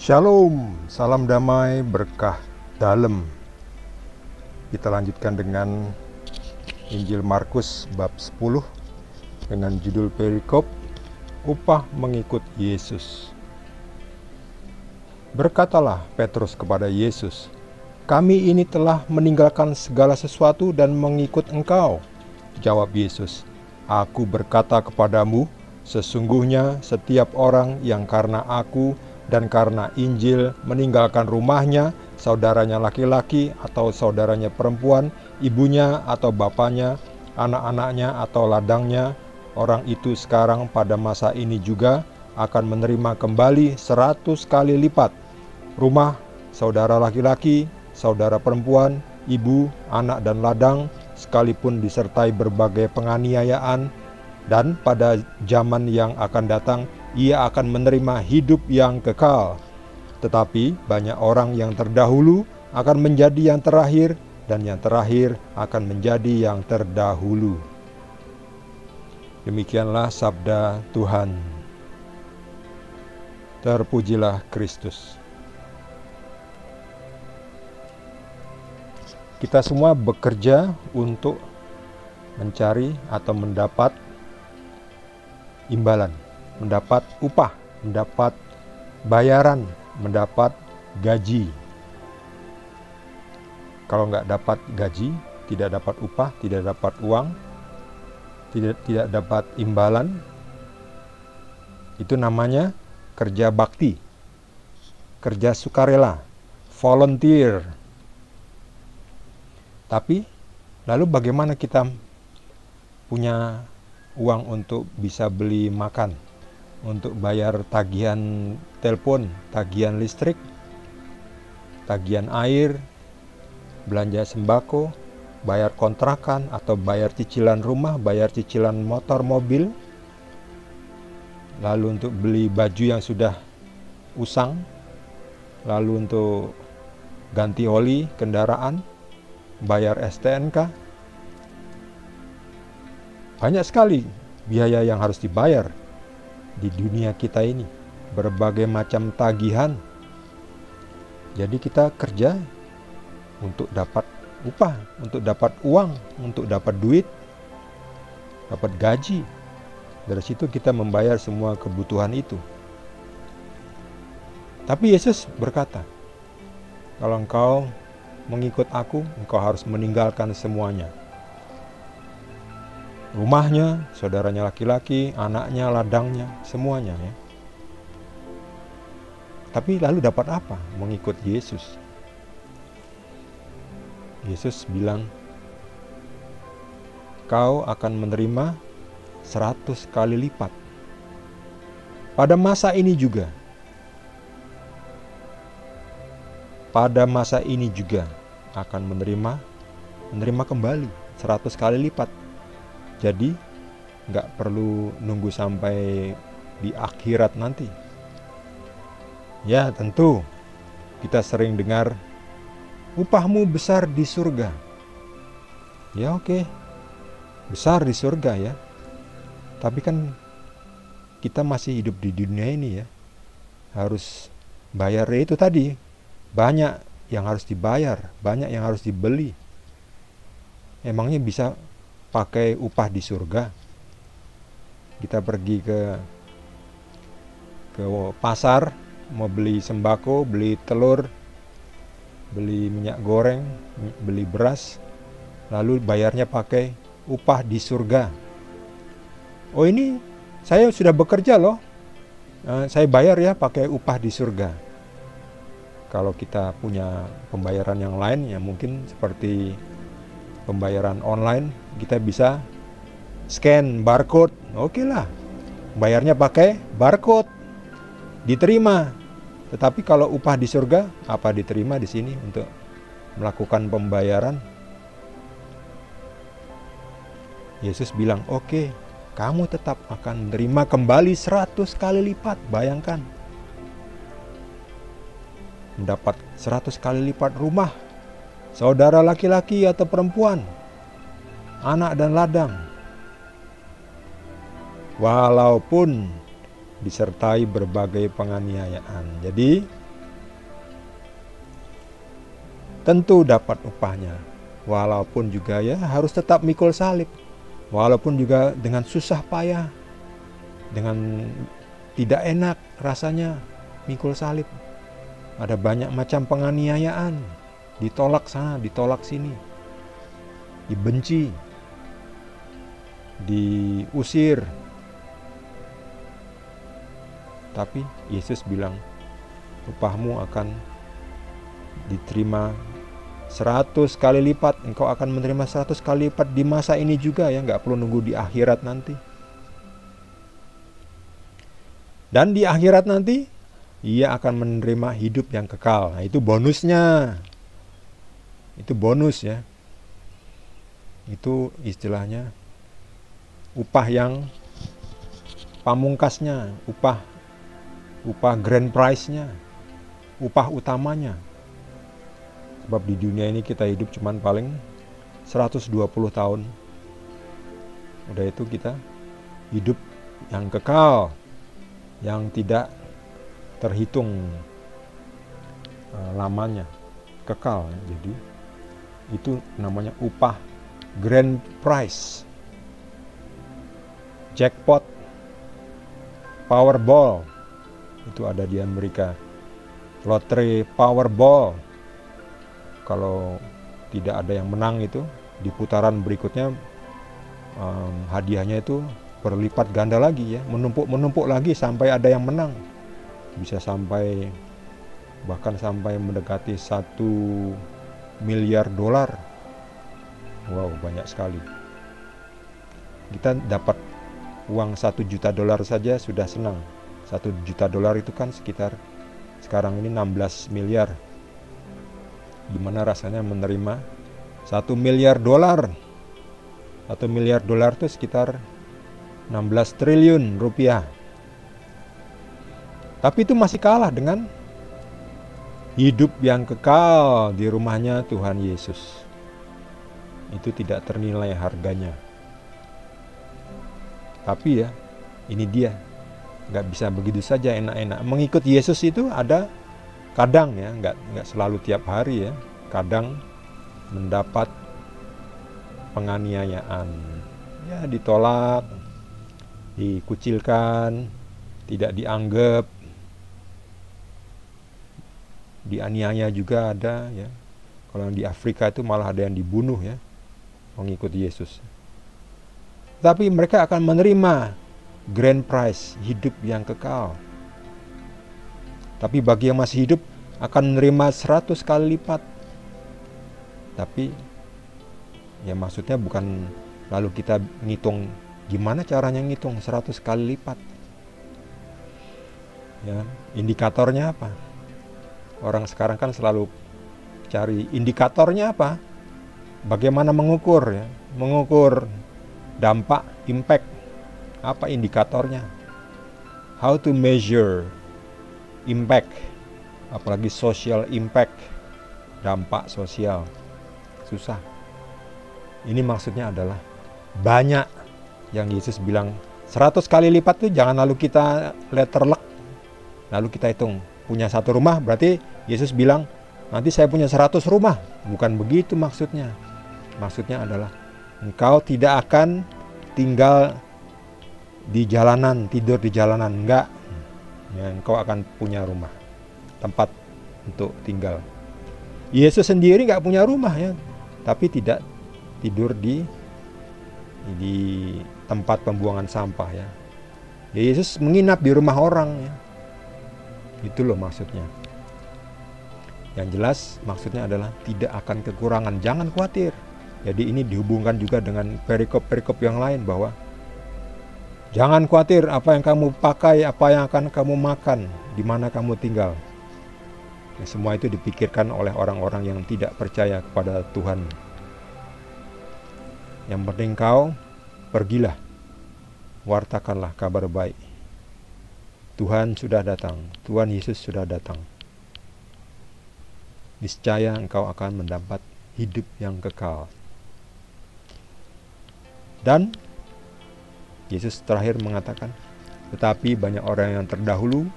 Shalom, salam damai, berkah dalam. Kita lanjutkan dengan Injil Markus bab 10 dengan judul perikop upah mengikut Yesus. Berkatalah Petrus kepada Yesus, "Kami ini telah meninggalkan segala sesuatu dan mengikut Engkau." Jawab Yesus, "Aku berkata kepadamu, sesungguhnya setiap orang yang karena Aku dan karena Injil meninggalkan rumahnya, saudaranya laki-laki atau saudaranya perempuan, ibunya atau bapaknya, anak-anaknya atau ladangnya, orang itu sekarang pada masa ini juga akan menerima kembali 100 kali lipat. Rumah, saudara laki-laki, saudara perempuan, ibu, anak dan ladang, sekalipun disertai berbagai penganiayaan, dan pada zaman yang akan datang ia akan menerima hidup yang kekal. Tetapi banyak orang yang terdahulu akan menjadi yang terakhir, dan yang terakhir akan menjadi yang terdahulu." Demikianlah sabda Tuhan. Terpujilah Kristus. Kita semua bekerja untuk mencari atau mendapat imbalan, mendapat upah, mendapat bayaran, mendapat gaji. Kalau nggak dapat gaji, tidak dapat upah, tidak dapat uang, tidak dapat imbalan, itu namanya kerja bakti, kerja sukarela, volunteer. Tapi lalu bagaimana kita punya uang untuk bisa beli makan, untuk bayar tagihan telepon, tagihan listrik, tagihan air, belanja sembako, bayar kontrakan atau bayar cicilan rumah, bayar cicilan motor, mobil, lalu untuk beli baju yang sudah usang, lalu untuk ganti oli kendaraan, bayar STNK. Banyak sekali biaya yang harus dibayar di dunia kita ini, berbagai macam tagihan. Jadi kita kerja untuk dapat upah, untuk dapat uang, untuk dapat duit, dapat gaji. Dari situ kita membayar semua kebutuhan itu. Tapi Yesus berkata, kalau engkau mengikut Aku, engkau harus meninggalkan semuanya. Rumahnya, saudaranya laki-laki, anaknya, ladangnya, semuanya ya. Tapi lalu dapat apa mengikut Yesus? Yesus bilang, kau akan menerima 100 kali lipat. Pada masa ini juga. Pada masa ini juga akan menerima kembali 100 kali lipat. Jadi nggak perlu nunggu sampai di akhirat nanti. Ya tentu kita sering dengar upahmu besar di surga. Ya oke, besar di surga ya. Tapi kan kita masih hidup di dunia ini ya. Harus bayar itu tadi. Banyak yang harus dibayar, banyak yang harus dibeli. Emangnya bisa pakai upah di surga? Kita pergi ke pasar, mau beli sembako, beli telur, beli minyak goreng, beli beras, lalu bayarnya pakai upah di surga. Oh ini saya sudah bekerja loh, saya bayar ya pakai upah di surga. Kalau kita punya pembayaran yang lain ya mungkin seperti pembayaran online, kita bisa scan barcode, oke lah, bayarnya pakai barcode, diterima. Tetapi kalau upah di surga, apa diterima di sini untuk melakukan pembayaran? Yesus bilang, oke, kamu tetap akan menerima kembali 100 kali lipat. Bayangkan, mendapat 100 kali lipat rumah, saudara laki-laki atau perempuan, anak dan ladang. Walaupun disertai berbagai penganiayaan. Jadi tentu dapat upahnya. Walaupun juga ya harus tetap mikul salib. Walaupun juga dengan susah payah, dengan tidak enak rasanya mikul salib. Ada banyak macam penganiayaan, ditolak sana, ditolak sini, dibenci, diusir. Tapi Yesus bilang, upahmu akan diterima 100 kali lipat. Engkau akan menerima 100 kali lipat di masa ini juga ya, nggak perlu nunggu di akhirat nanti. Dan di akhirat nanti ia akan menerima hidup yang kekal. Nah, itu bonusnya. Itu bonus ya. Itu istilahnya upah yang pamungkasnya, upah grand prize-nya, upah utamanya. Sebab di dunia ini kita hidup cuman paling 120 tahun. Udah itu kita hidup yang kekal, yang tidak terhitung lamanya, kekal. Jadi itu namanya upah grand prize, jackpot, powerball. Itu ada di Amerika, lotre powerball. Kalau tidak ada yang menang itu, di putaran berikutnya hadiahnya itu berlipat ganda lagi ya, menumpuk lagi sampai ada yang menang. Bisa sampai bahkan sampai mendekati 1 miliar dolar. Wow, banyak sekali. Kita dapat uang 1 juta dolar saja sudah senang. 1 juta dolar itu kan sekitar sekarang ini 16 miliar. Gimana rasanya menerima 1 miliar dolar? 1 miliar dolar itu sekitar 16 triliun rupiah. Tapi itu masih kalah dengan hidup yang kekal di rumahnya Tuhan Yesus. Itu tidak ternilai harganya. Tapi ya, ini dia. Nggak bisa begitu saja enak-enak. Mengikut Yesus itu ada kadang ya, nggak selalu tiap hari ya. Kadang mendapat penganiayaan. Ya, ditolak, dikucilkan, tidak dianggap, dianiaya juga ada ya. Kalau di Afrika itu malah ada yang dibunuh ya, mengikut Yesus. Tapi mereka akan menerima grand prize, hidup yang kekal. Tapi bagi yang masih hidup akan menerima 100 kali lipat. Tapi ya maksudnya bukan lalu kita ngitung gimana caranya ngitung 100 kali lipat. Ya, indikatornya apa? Orang sekarang kan selalu cari indikatornya apa? Bagaimana mengukur ya? Mengukur dampak, impact. Apa indikatornya? How to measure impact, apalagi social impact, dampak sosial. Susah. Ini maksudnya adalah banyak yang Yesus bilang 100 kali lipat tuh jangan lalu kita letterlek. Lalu kita hitung, punya 1 rumah berarti Yesus bilang nanti saya punya 100 rumah. Bukan begitu maksudnya. Maksudnya adalah engkau tidak akan tinggal di jalanan, tidur di jalanan, enggak. Ya, engkau akan punya rumah, tempat untuk tinggal. Yesus sendiri enggak punya rumah ya, tapi tidak tidur di tempat pembuangan sampah ya. Yesus menginap di rumah orang ya. Itu loh maksudnya. Yang jelas maksudnya adalah tidak akan kekurangan, jangan khawatir. Jadi ini dihubungkan juga dengan perikop-perikop yang lain bahwa jangan khawatir apa yang kamu pakai, apa yang akan kamu makan, di mana kamu tinggal. Ya, semua itu dipikirkan oleh orang-orang yang tidak percaya kepada Tuhan. Yang penting kau pergilah, wartakanlah kabar baik. Tuhan sudah datang, Tuhan Yesus sudah datang. Niscaya engkau akan mendapat hidup yang kekal. Dan Yesus terakhir mengatakan, tetapi banyak orang yang terdahulu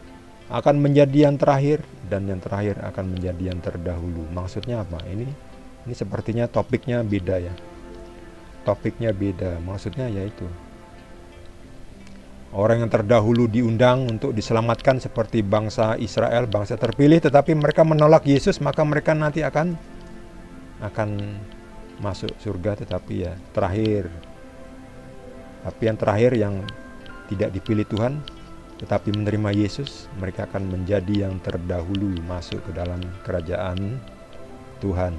akan menjadi yang terakhir, dan yang terakhir akan menjadi yang terdahulu. Maksudnya apa? Ini sepertinya topiknya beda ya. Topiknya beda. Maksudnya yaitu orang yang terdahulu diundang untuk diselamatkan seperti bangsa Israel, bangsa terpilih, tetapi mereka menolak Yesus, maka mereka nanti akan masuk surga, tetapi ya terakhir. Tapi yang terakhir yang tidak dipilih Tuhan, tetapi menerima Yesus, mereka akan menjadi yang terdahulu masuk ke dalam kerajaan Tuhan.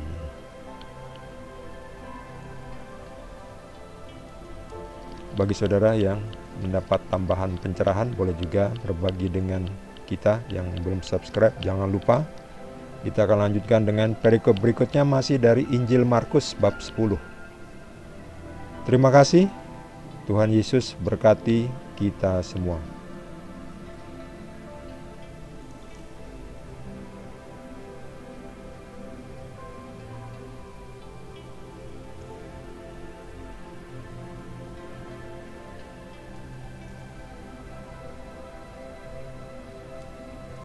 Bagi saudara yang mendapat tambahan pencerahan, boleh juga berbagi dengan kita. Yang belum subscribe, jangan lupa. Kita akan lanjutkan dengan perikop berikutnya, masih dari Injil Markus bab 10. Terima kasih. Tuhan Yesus berkati kita semua.